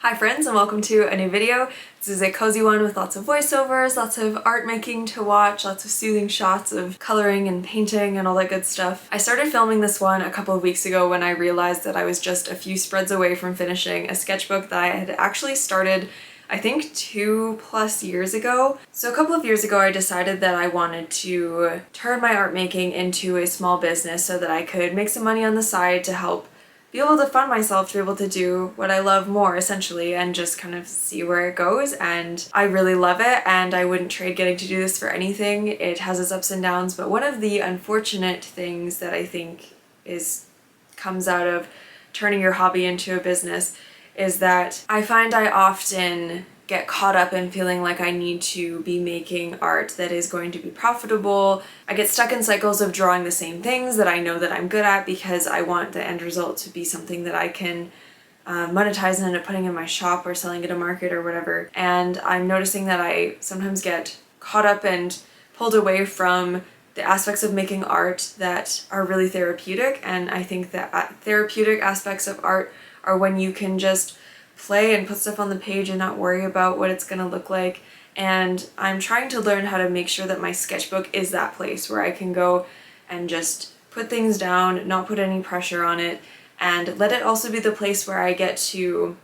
Hi friends, and welcome to a new video. This is a cozy one with lots of voiceovers, lots of art making to watch, lots of soothing shots of coloring and painting and all that good stuff. I started filming this one a couple of weeks ago when I realized that I was just a few spreads away from finishing a sketchbook that I had actually started I think 2+ years ago. So a couple of years ago I decided that I wanted to turn my art making into a small business so that I could make some money on the side to help be able to fund myself to be able to do what I love more, essentially, and just kind of see where it goes. And I really love it, and I wouldn't trade getting to do this for anything. It has its ups and downs, but one of the unfortunate things that I think comes out of turning your hobby into a business is that I find I often get caught up in feeling like I need to be making art that is going to be profitable. I get stuck in cycles of drawing the same things that I know that I'm good at because I want the end result to be something that I can monetize and end up putting in my shop or selling at a market or whatever. And I'm noticing that I sometimes get caught up and pulled away from the aspects of making art that are really therapeutic. And I think that therapeutic aspects of art are when you can just play and put stuff on the page and not worry about what it's gonna look like. And I'm trying to learn how to make sure that my sketchbook is that place where I can go and just put things down, not put any pressure on it, and let it also be the place where I get to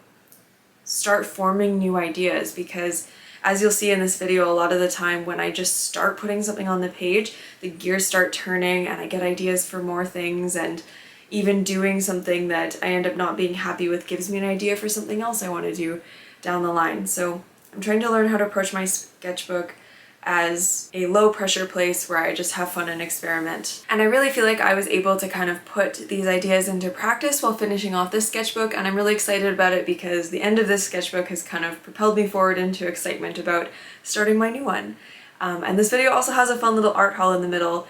start forming new ideas. Because as you'll see in this video, a lot of the time when I just start putting something on the page, the gears start turning and I get ideas for more things, and even doing something that I end up not being happy with gives me an idea for something else I want to do down the line. So I'm trying to learn how to approach my sketchbook as a low pressure place where I just have fun and experiment. And I really feel like I was able to kind of put these ideas into practice while finishing off this sketchbook, and I'm really excited about it because the end of this sketchbook has kind of propelled me forward into excitement about starting my new one. And this video also has a fun little art haul in the middle,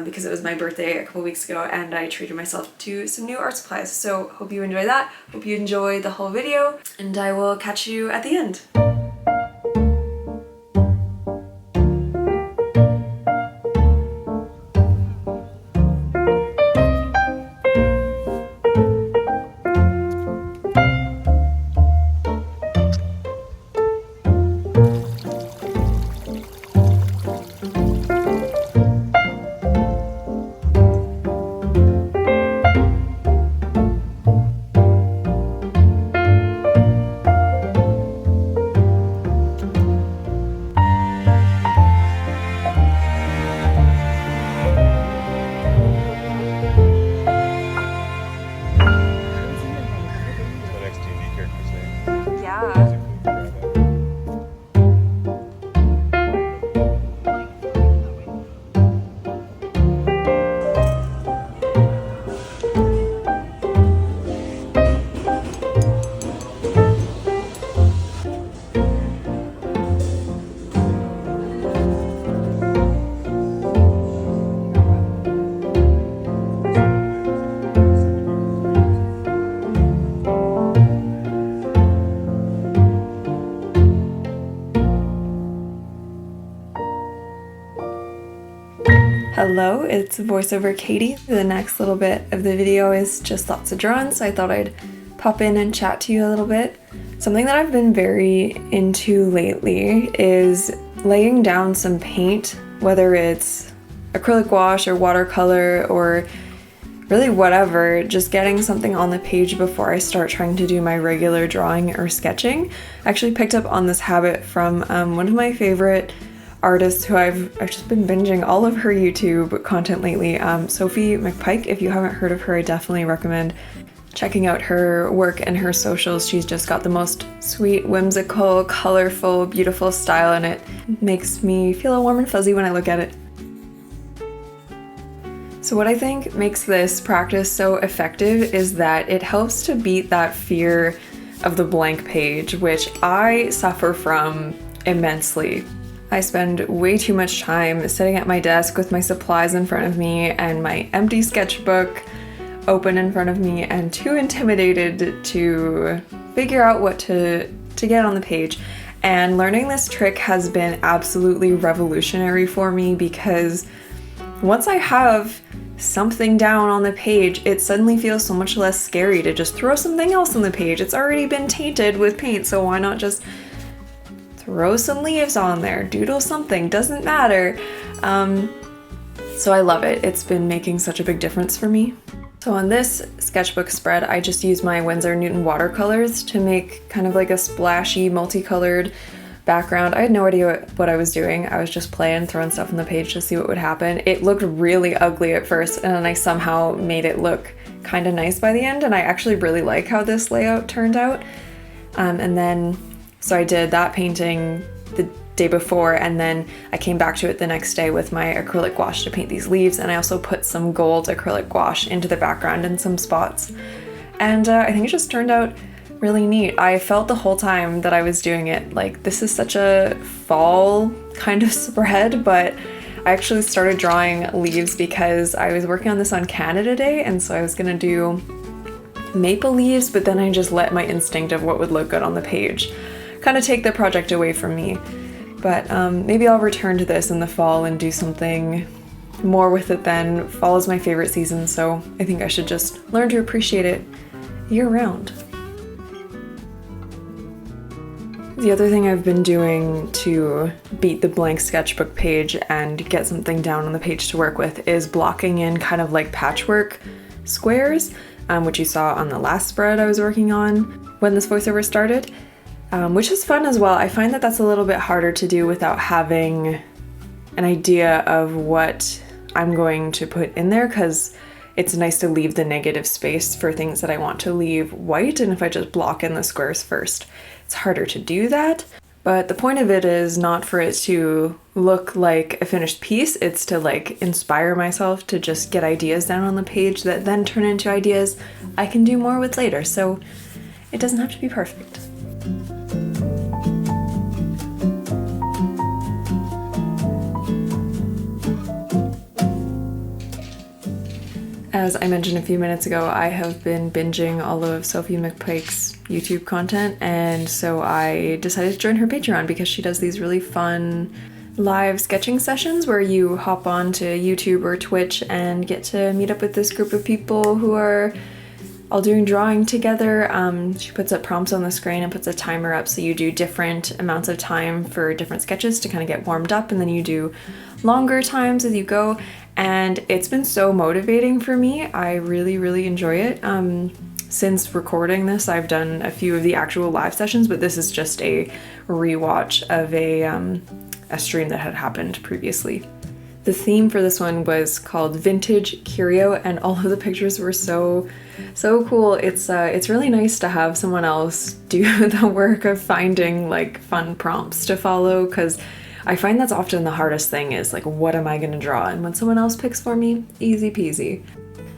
because it was my birthday a couple weeks ago and I treated myself to some new art supplies. So hope you enjoy that, hope you enjoy the whole video, and I will catch you at the end. Hello, it's voiceover Katie. The next little bit of the video is just lots of drawing, so I thought I'd pop in and chat to you a little bit. Something that I've been very into lately is laying down some paint, whether it's acrylic wash or watercolor or really whatever, just getting something on the page before I start trying to do my regular drawing or sketching. I actually picked up on this habit from one of my favorite artist who I've just been binging all of her YouTube content lately, Sophie McPike. If you haven't heard of her, I definitely recommend checking out her work and her socials. She's just got the most sweet, whimsical, colorful, beautiful style, and it makes me feel all warm and fuzzy when I look at it. So what I think makes this practice so effective is that it helps to beat that fear of the blank page, which I suffer from immensely. I spend way too much time sitting at my desk with my supplies in front of me and my empty sketchbook open in front of me and too intimidated to figure out what to get on the page. And learning this trick has been absolutely revolutionary for me because once I have something down on the page, it suddenly feels so much less scary to just throw something else on the page. It's already been tainted with paint, so why not just throw some leaves on there, doodle something, doesn't matter. So I love it. It's been making such a big difference for me. So on this sketchbook spread, I just used my Winsor Newton watercolors to make kind of like a splashy, multicolored background. I had no idea what I was doing. I was just playing, throwing stuff on the page to see what would happen. It looked really ugly at first, and then I somehow made it look kind of nice by the end, and I actually really like how this layout turned out. So I did that painting the day before, and then I came back to it the next day with my acrylic gouache to paint these leaves, and I also put some gold acrylic gouache into the background in some spots. And I think it just turned out really neat. I felt the whole time that I was doing it like this is such a fall kind of spread, but I actually started drawing leaves because I was working on this on Canada Day, and so I was gonna do maple leaves, but then I just let my instinct of what would look good on the page kind of take the project away from me. But maybe I'll return to this in the fall and do something more with it then. Fall is my favorite season, so I think I should just learn to appreciate it year-round. The other thing I've been doing to beat the blank sketchbook page and get something down on the page to work with is blocking in kind of like patchwork squares, which you saw on the last spread I was working on when this voiceover started. Which is fun as well. I find that that's a little bit harder to do without having an idea of what I'm going to put in there, because it's nice to leave the negative space for things that I want to leave white, and if I just block in the squares first, it's harder to do that. But the point of it is not for it to look like a finished piece, it's to like inspire myself to just get ideas down on the page that then turn into ideas I can do more with later, so it doesn't have to be perfect. As I mentioned a few minutes ago, I have been binging all of Sophie McPike's YouTube content, and so I decided to join her Patreon because she does these really fun live sketching sessions where you hop on to YouTube or Twitch and get to meet up with this group of people who are all doing drawing together. She puts up prompts on the screen and puts a timer up, so you do different amounts of time for different sketches to kind of get warmed up, and then you do longer times as you go, and it's been so motivating for me. I really, really enjoy it. Since recording this, I've done a few of the actual live sessions, but this is just a rewatch of a stream that had happened previously. The theme for this one was called Vintage Curio, and all of the pictures were so cool. It's really nice to have someone else do the work of finding like fun prompts to follow, because I find that's often the hardest thing is like, what am I gonna draw? And when someone else picks for me, easy peasy.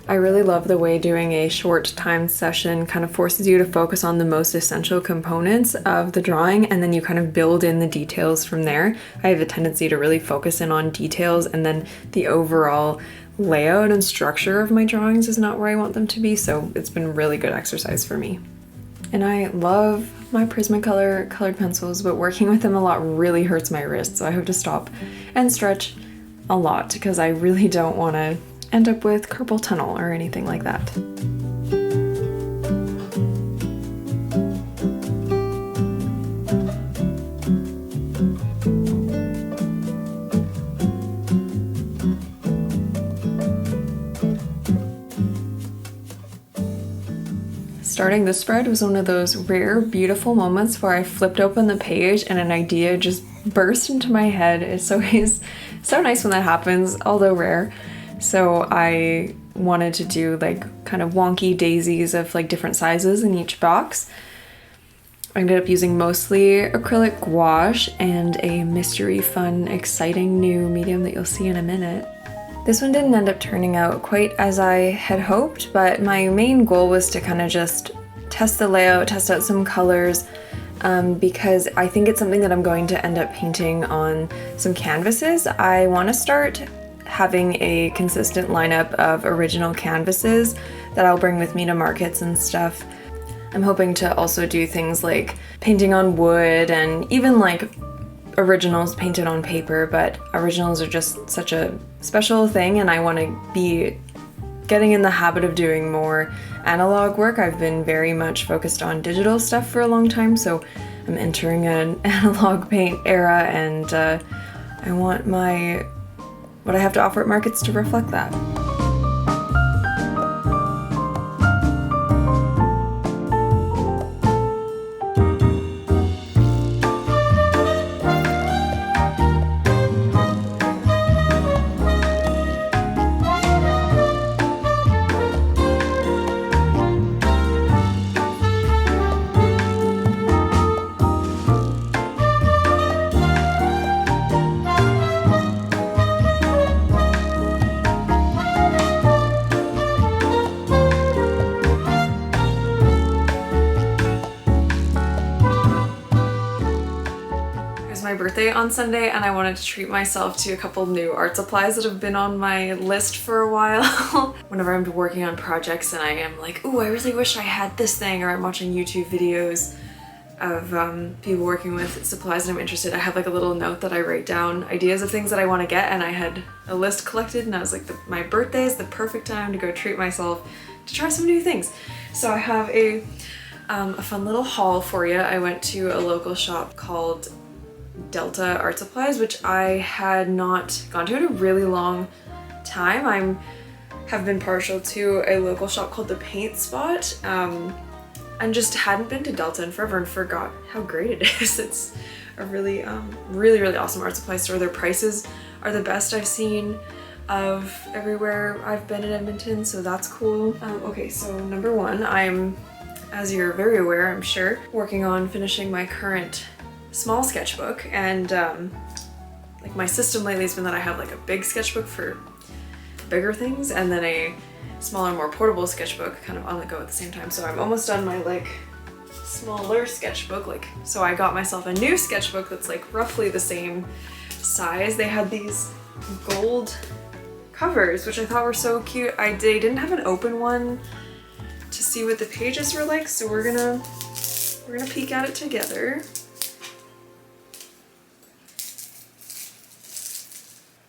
I really love the way doing a short time session kind of forces you to focus on the most essential components of the drawing, and then you kind of build in the details from there. I have a tendency to really focus in on details, and then the overall layout and structure of my drawings is not where I want them to be, so it's been really good exercise for me. And I love my Prismacolor colored pencils, but working with them a lot really hurts my wrist, so I have to stop and stretch a lot because I really don't want to end up with carpal tunnel or anything like that. Starting this spread was one of those rare, beautiful moments where I flipped open the page and an idea just burst into my head. It's always so nice when that happens, although rare. So I wanted to do like kind of wonky daisies of like different sizes in each box. I ended up using mostly acrylic gouache and a mystery, fun, exciting new medium that you'll see in a minute. This one didn't end up turning out quite as I had hoped, but my main goal was to kind of just test the layout, test out some colors, because I think it's something that I'm going to end up painting on some canvases. I want to start having a consistent lineup of original canvases that I'll bring with me to markets and stuff. I'm hoping to also do things like painting on wood and even like originals painted on paper, but originals are just such a special thing, and I want to be getting in the habit of doing more analog work. I've been very much focused on digital stuff for a long time, so I'm entering an analog paint era, and I want what I have to offer at markets to reflect that. My birthday on Sunday, and I wanted to treat myself to a couple new art supplies that have been on my list for a while. Whenever I'm working on projects and I am like, ooh, I really wish I had this thing, or I'm watching YouTube videos of people working with supplies and I'm interested, I have like a little note that I write down ideas of things that I want to get, and I had a list collected and I was like, my birthday is the perfect time to go treat myself to try some new things. So I have a fun little haul for you. I went to a local shop called Delta Art Supplies, which I had not gone to in a really long time. I have been partial to a local shop called the Paint Spot, and just hadn't been to Delta in forever and forgot how great it is. It's a really, really awesome art supply store. Their prices are the best I've seen of everywhere I've been in Edmonton, so that's cool. Okay, so number one, I'm, as you're very aware, I'm sure, working on finishing my current small sketchbook, and like my system lately has been that I have like a big sketchbook for bigger things and then a smaller, more portable sketchbook kind of on the go at the same time. So I'm almost done my like smaller sketchbook, like, so I got myself a new sketchbook that's like roughly the same size. They had these gold covers, which I thought were so cute. They didn't have an open one to see what the pages were like, so we're gonna peek at it together.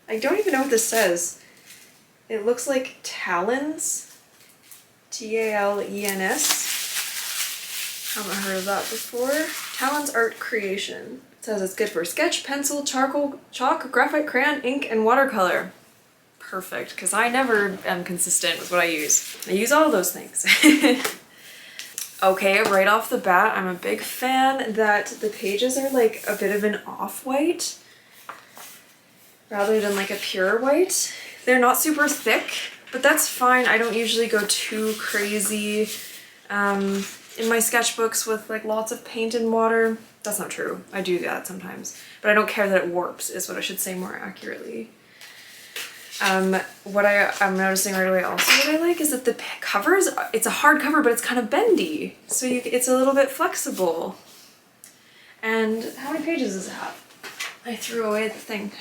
I don't even know what this says. It looks like talons. T-A-L-E-N-S. Haven't heard of that before. Talons Art Creation. It says it's good for sketch, pencil, charcoal, chalk, graphite, crayon, ink, and watercolor. Perfect, because I never am consistent with what I use. I use all those things. Okay, right off the bat, I'm a big fan that the pages are like a bit of an off-white rather than like a pure white. They're not super thick, but that's fine. I don't usually go too crazy in my sketchbooks with like lots of paint and water. That's not true. I do that sometimes, but I don't care that it warps, is what I should say more accurately. What I'm noticing right away also what I like is that the covers, it's a hard cover, but it's kind of bendy. So it's a little bit flexible. And how many pages does it have? I threw away the thing.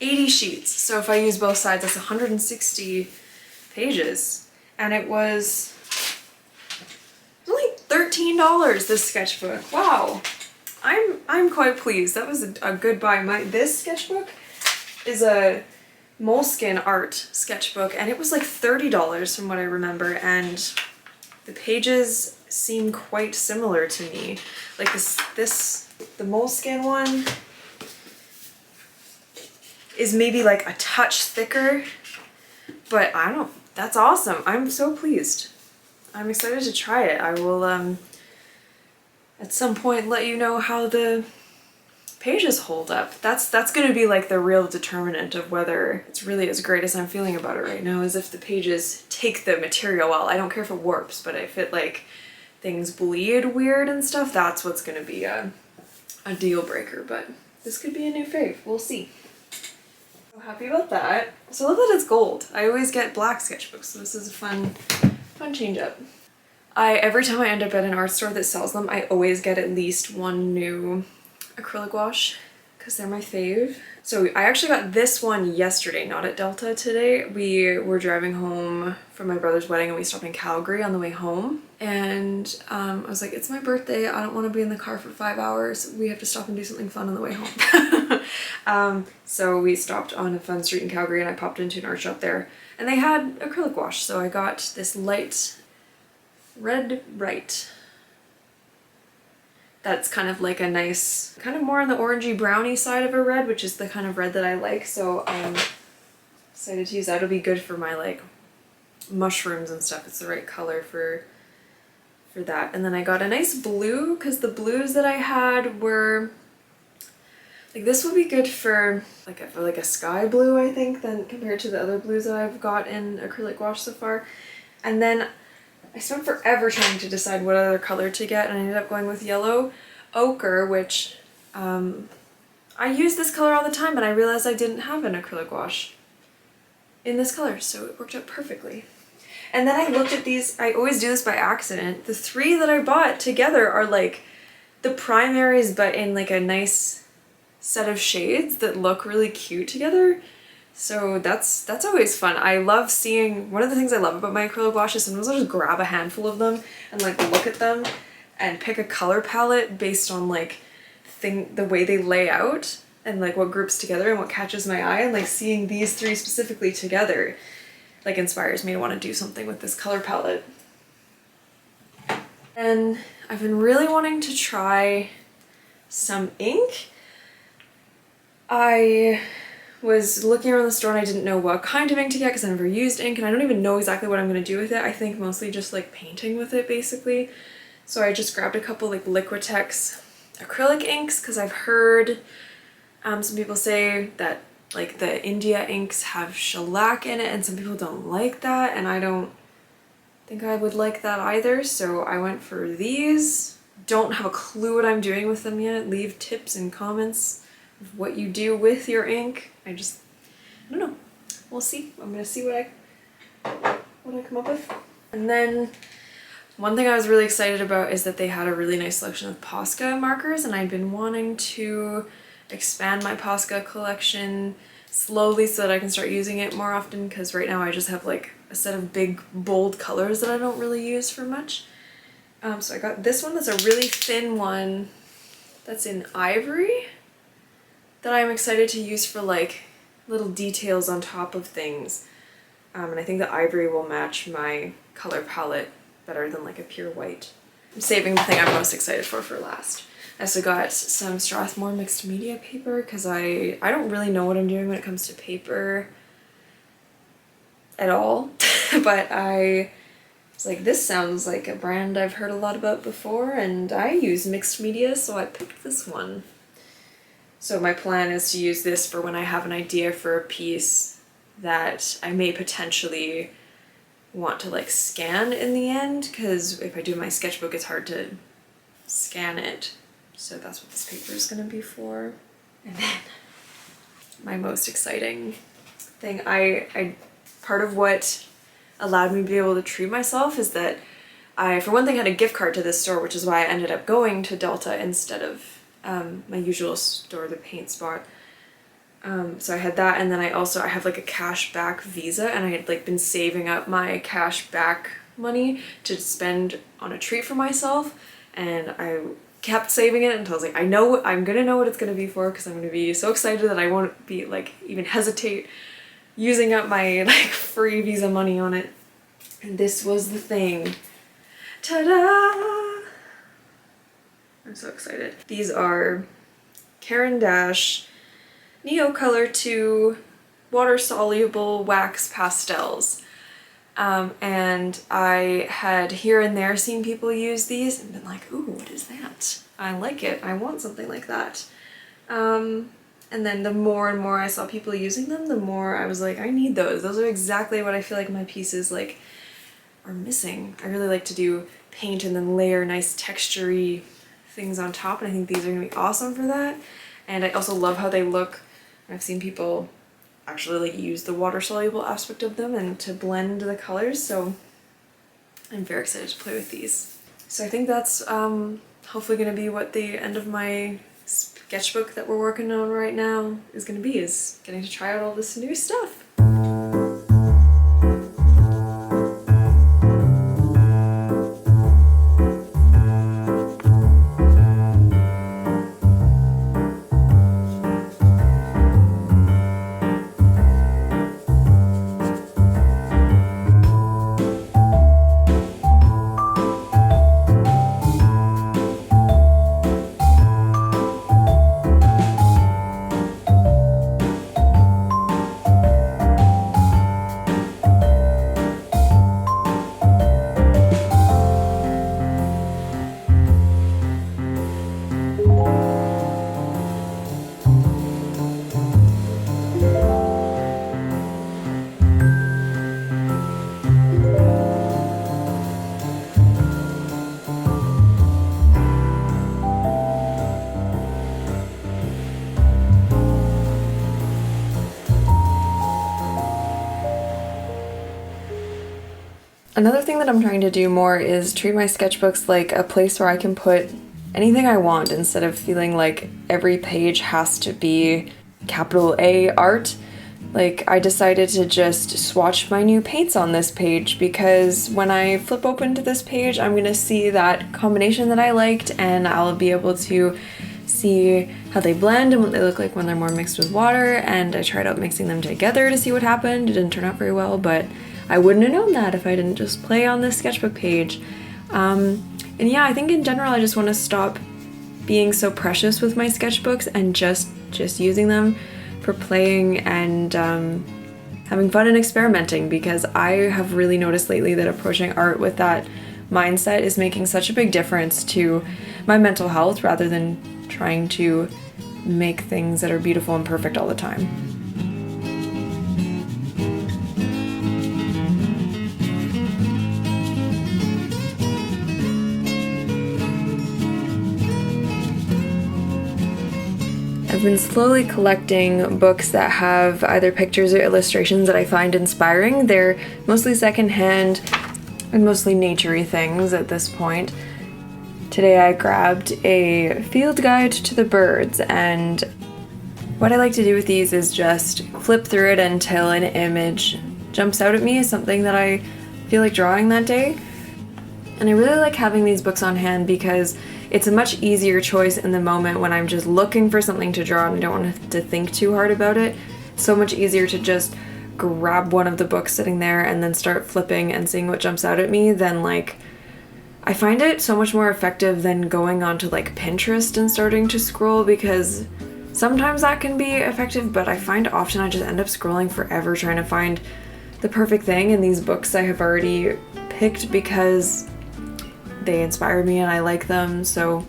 80 sheets. So if I use both sides, that's 160 pages. And it was only $13, this sketchbook. Wow. I'm quite pleased. That was a good buy. This sketchbook is a Moleskine art sketchbook, and it was like $30 from what I remember, and the pages seem quite similar to me. Like the Moleskine one is maybe like a touch thicker, but that's awesome. I'm so pleased. I'm excited to try it. I will at some point let you know how the pages hold up. That's gonna be like the real determinant of whether it's really as great as I'm feeling about it right now, is if the pages take the material well. I don't care if it warps, but if it like things bleed weird and stuff, that's what's gonna be a deal breaker. But this could be a new fave. We'll see. So happy about that. So I love that it's gold. I always get black sketchbooks, so this is a fun change up. Every time I end up at an art store that sells them, I always get at least one new acrylic wash because they're my fave. So I actually got this one yesterday, not at Delta today. We were driving home from my brother's wedding and we stopped in Calgary on the way home. And I was like, it's my birthday. I don't want to be in the car for 5 hours. We have to stop and do something fun on the way home. So we stopped on a fun street in Calgary and I popped into an art shop there and they had acrylic wash. So I got this light red bright. That's kind of like a nice, kind of more on the orangey browny side of a red, which is the kind of red that I like. So I'm excited to use that. It'll be good for my like mushrooms and stuff. It's the right color for that. And then I got a nice blue because the blues that I had were like, this would be good for like a sky blue, I think, than compared to the other blues that I've got in acrylic wash so far. And then I spent forever trying to decide what other color to get, and I ended up going with yellow ochre, which I use this color all the time, and I realized I didn't have an acrylic wash in this color, so it worked out perfectly. And then I looked at these, I always do this by accident. The three that I bought together are like the primaries, but in like a nice set of shades that look really cute together. So that's always fun. I love seeing, one of the things I love about my acrylic wash is sometimes I'll just grab a handful of them and like look at them and pick a color palette based on like the way they lay out and like what groups together and what catches my eye, and like seeing these three specifically together like inspires me to want to do something with this color palette. And I've been really wanting to try some ink. I was looking around the store and I didn't know what kind of ink to get because I never used ink and I don't even know exactly what I'm going to do with it. I think mostly just like painting with it basically. So I just grabbed a couple like Liquitex acrylic inks because I've heard some people say that like the India inks have shellac in it and some people don't like that, and I don't think I would like that either. So I went for these. Don't have a clue what I'm doing with them yet. Leave tips and comments of what you do with your ink. I don't know. We'll see. I'm gonna see what I come up with. And then one thing I was really excited about is that they had a really nice selection of Posca markers, and I've been wanting to expand my Posca collection slowly so that I can start using it more often, because right now I just have like a set of big bold colors that I don't really use for much. So I got this one that's a really thin one that's in ivory that I'm excited to use for like little details on top of things. And I think the ivory will match my color palette better than like a pure white. I'm saving the thing I'm most excited for last. I also got some Strathmore mixed media paper because I don't really know what I'm doing when it comes to paper at all. But I was like, this sounds like a brand I've heard a lot about before, and I use mixed media, so I picked this one. So my plan is to use this for when I have an idea for a piece that I may potentially want to like scan in the end, because if I do my sketchbook it's hard to scan it. So that's what this paper is going to be for. And then my most exciting thing, I part of what allowed me to be able to treat myself is that I, for one thing, had a gift card to this store, which is why I ended up going to Delta instead of my usual store, the Paint Spot. So I had that, and then I have like a cash back Visa, and I had like been saving up my cash back money to spend on a treat for myself, and I kept saving it until I was like, I'm gonna know what it's gonna be for, because I'm gonna be so excited that I won't be like even hesitate using up my like free Visa money on it. And this was the thing. Ta-da! I'm so excited. These are Caran d'Ache Neo Color 2 water soluble wax pastels. And I had here and there seen people use these and been like, ooh, what is that? I like it. I want something like that. And then the more and more I saw people using them, the more I was like, I need those. Those are exactly what I feel like my pieces like are missing. I really like to do paint and then layer nice texture-y things on top, and I think these are gonna be awesome for that. And I also love how they look. I've seen people actually like use the water soluble aspect of them and to blend the colors, so I'm very excited to play with these. So I think that's hopefully gonna be what the end of my sketchbook that we're working on right now is gonna be, is getting to try out all this new stuff. Another thing that I'm trying to do more is treat my sketchbooks like a place where I can put anything I want instead of feeling like every page has to be capital A art. Like, I decided to just swatch my new paints on this page because when I flip open to this page, I'm gonna see that combination that I liked, and I'll be able to see how they blend and what they look like when they're more mixed with water. And I tried out mixing them together to see what happened. It didn't turn out very well, but I wouldn't have known that if I didn't just play on this sketchbook page. And yeah, I think in general I just want to stop being so precious with my sketchbooks and just using them for playing and having fun and experimenting, because I have really noticed lately that approaching art with that mindset is making such a big difference to my mental health rather than trying to make things that are beautiful and perfect all the time. I've been slowly collecting books that have either pictures or illustrations that I find inspiring. They're mostly secondhand and mostly nature-y things at this point. Today I grabbed a field guide to the birds, and what I like to do with these is just flip through it until an image jumps out at me as something that I feel like drawing that day. And I really like having these books on hand because it's a much easier choice in the moment when I'm just looking for something to draw and I don't want to think too hard about it. So much easier to just grab one of the books sitting there and then start flipping and seeing what jumps out at me than like, I find it so much more effective than going onto like Pinterest and starting to scroll, because sometimes that can be effective, but I find often I just end up scrolling forever trying to find the perfect thing, and these books I have already picked because they inspire me and I like them. So,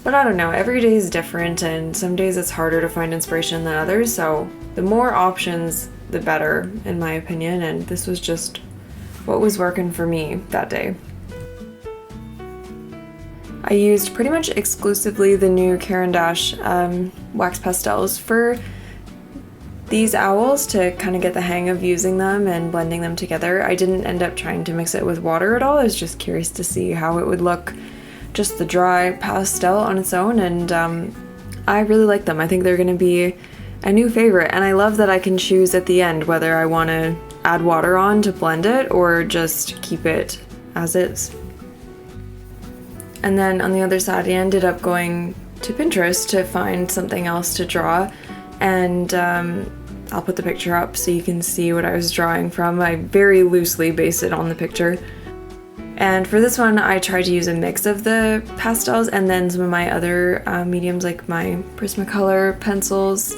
but I don't know, every day is different and some days it's harder to find inspiration than others, so the more options the better in my opinion, and this was just what was working for me that day. I used pretty much exclusively the new Caran d'Ache wax pastels for these owls to kind of get the hang of using them and blending them together. I didn't end up trying to mix it with water at all. I was just curious to see how it would look, just the dry pastel on its own, and I really like them. I think they're going to be a new favorite, and I love that I can choose at the end whether I want to add water on to blend it or just keep it as is. And then on the other side, I ended up going to Pinterest to find something else to draw, and I'll put the picture up so you can see what I was drawing from. I very loosely based it on the picture. And for this one, I tried to use a mix of the pastels and then some of my other mediums, like my Prismacolor pencils,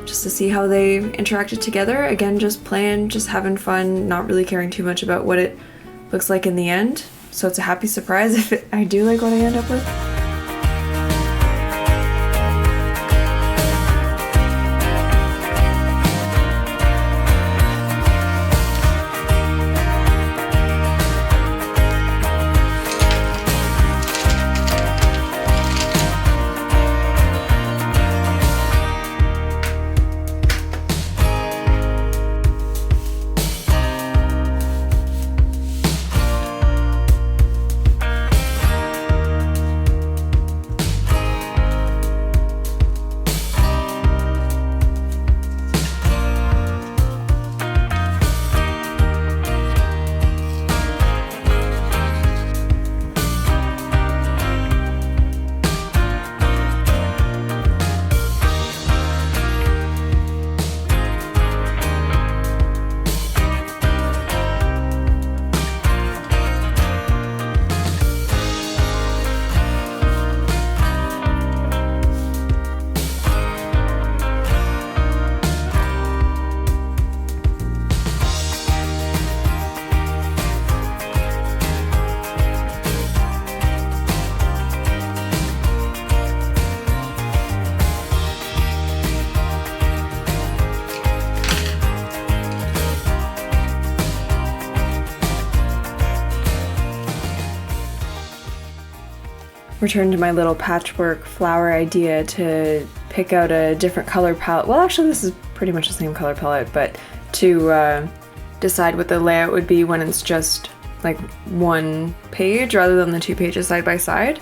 just to see how they interacted together. Again, just playing, just having fun, not really caring too much about what it looks like in the end. So it's a happy surprise if I do like what I end up with. Returned to my little patchwork flower idea to pick out a different color palette. Well, actually this is pretty much the same color palette, but to decide what the layout would be when it's just like one page rather than the two pages side by side.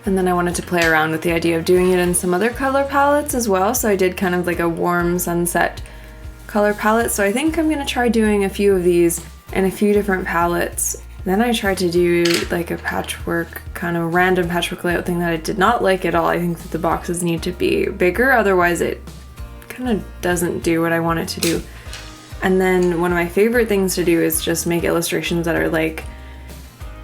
And then I wanted to play around with the idea of doing it in some other color palettes as well, so I did kind of like a warm sunset color palette. So I think I'm gonna try doing a few of these in a few different palettes. Then I tried to do like a patchwork, kind of random patchwork layout thing that I did not like at all. I think that the boxes need to be bigger, otherwise it kind of doesn't do what I want it to do. And then one of my favorite things to do is just make illustrations that are like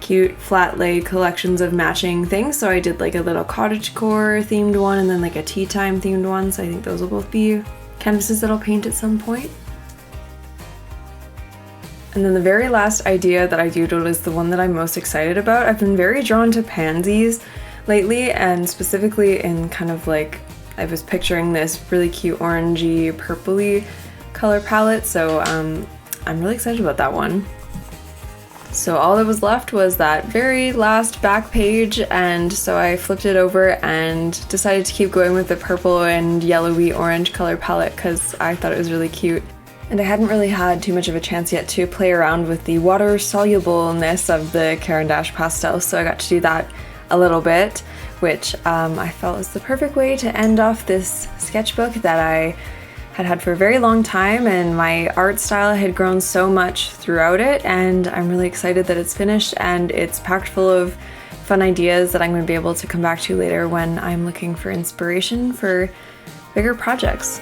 cute flat lay collections of matching things. So I did like a little cottagecore themed one and then like a tea time themed one. So I think those will both be canvases that I'll paint at some point. And then the very last idea that I doodled is the one that I'm most excited about. I've been very drawn to pansies lately, and specifically in kind of like, I was picturing this really cute orangey purpley color palette. So I'm really excited about that one. So all that was left was that very last back page, and so I flipped it over and decided to keep going with the purple and yellowy orange color palette because I thought it was really cute. And I hadn't really had too much of a chance yet to play around with the water solubleness of the Caran d'Ache pastel, so I got to do that a little bit, which I felt was the perfect way to end off this sketchbook that I had for a very long time, and my art style had grown so much throughout it, and I'm really excited that it's finished and it's packed full of fun ideas that I'm going to be able to come back to later when I'm looking for inspiration for bigger projects.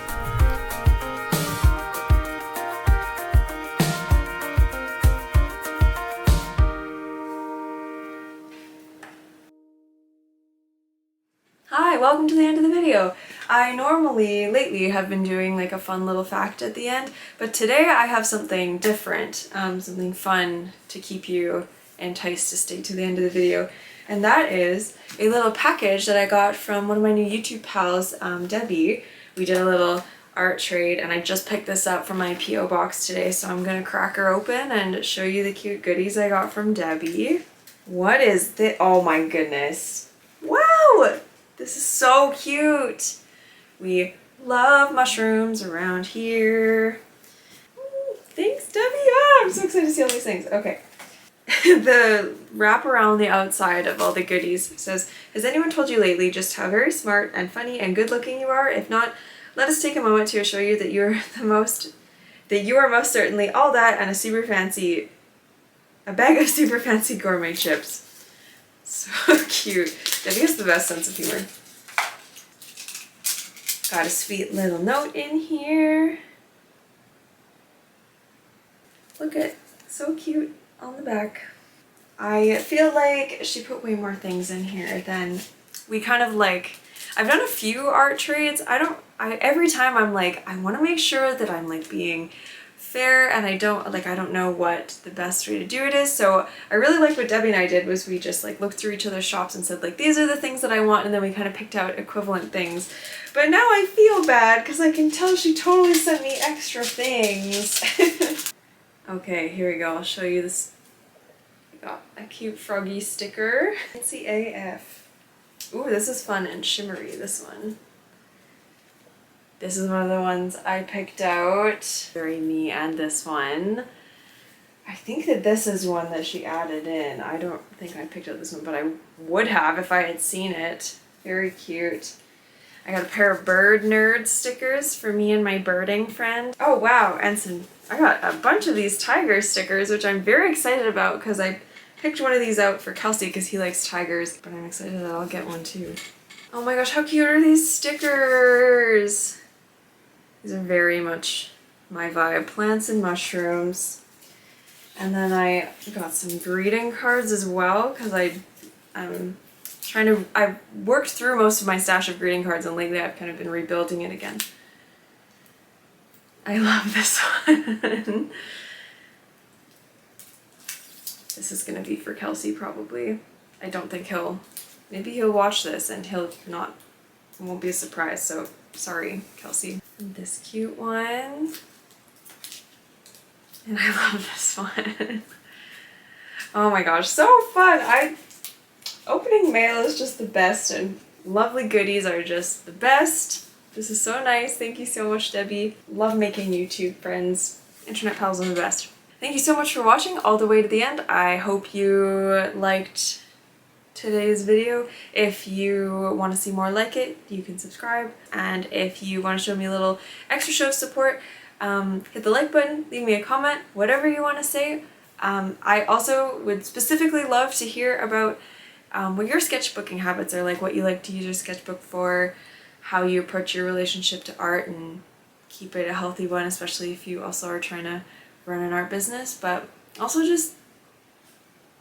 Hi, welcome to the end of the video. I normally, lately, have been doing like a fun little fact at the end, but today I have something different, something fun to keep you enticed to stay to the end of the video, and that is a little package that I got from one of my new YouTube pals, Debbie. We did a little art trade, and I just picked this up from my P.O. box today, so I'm gonna crack her open and show you the cute goodies I got from Debbie. What is this? Oh my goodness. Wow! This is so cute. We love mushrooms around here. Ooh, thanks, Debbie. Ah, I'm so excited to see all these things. Okay. The wrap around the outside of all the goodies says, has anyone told you lately just how very smart and funny and good looking you are? If not, let us take a moment to assure you that you are most certainly all that and a bag of super fancy gourmet chips. So cute. Debbie has the best sense of humor. Got a sweet little note in here. Look at, so cute on the back. I feel like she put way more things in here than we kind of like. I've done a few art trades. Every time I'm like, I want to make sure that I'm like being fair, and I don't know what the best way to do it is. So I really like what Debbie and I did was we just like looked through each other's shops and said like, these are the things that I want, and then we kind of picked out equivalent things. But now I feel bad because I can tell she totally sent me extra things. Okay, here we go. I'll show you this. I got a cute froggy sticker. Fancy AF. Ooh, this is fun and shimmery, this one. This is one of the ones I picked out. Very me and this one. I think that this is one that she added in. I don't think I picked out this one, but I would have if I had seen it. Very cute. I got a pair of bird nerd stickers for me and my birding friend. Oh wow, and I got a bunch of these tiger stickers, which I'm very excited about because I picked one of these out for Kelsey because he likes tigers, but I'm excited that I'll get one too. Oh my gosh, how cute are these stickers? These are very much my vibe. Plants and mushrooms. And then I got some greeting cards as well because I've worked through most of my stash of greeting cards, and lately I've kind of been rebuilding it again. I love this one. This is gonna be for Kelsey probably. I don't think maybe he'll watch this and it won't be a surprise, so sorry, Kelsey. And this cute one. And I love this one. Oh my gosh, so fun! Opening mail is just the best, and lovely goodies are just the best. This is so nice. Thank you so much, Debbie. Love making YouTube friends. Internet pals are the best. Thank you so much for watching all the way to the end. I hope you liked today's video. If you want to see more like it, you can subscribe. And if you want to show me a little extra show of support, hit the like button, leave me a comment, whatever you want to say. I also would specifically love to hear about what your sketchbooking habits are like, what you like to use your sketchbook for, how you approach your relationship to art and keep it a healthy one, especially if you also are trying to run an art business. But also just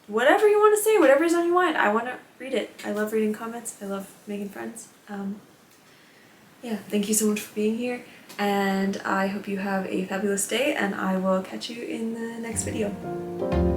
whatever you want to say, whatever's on your mind, I want to read it. I love reading comments. I love making friends. Yeah, thank you so much for being here, and I hope you have a fabulous day, and I will catch you in the next video.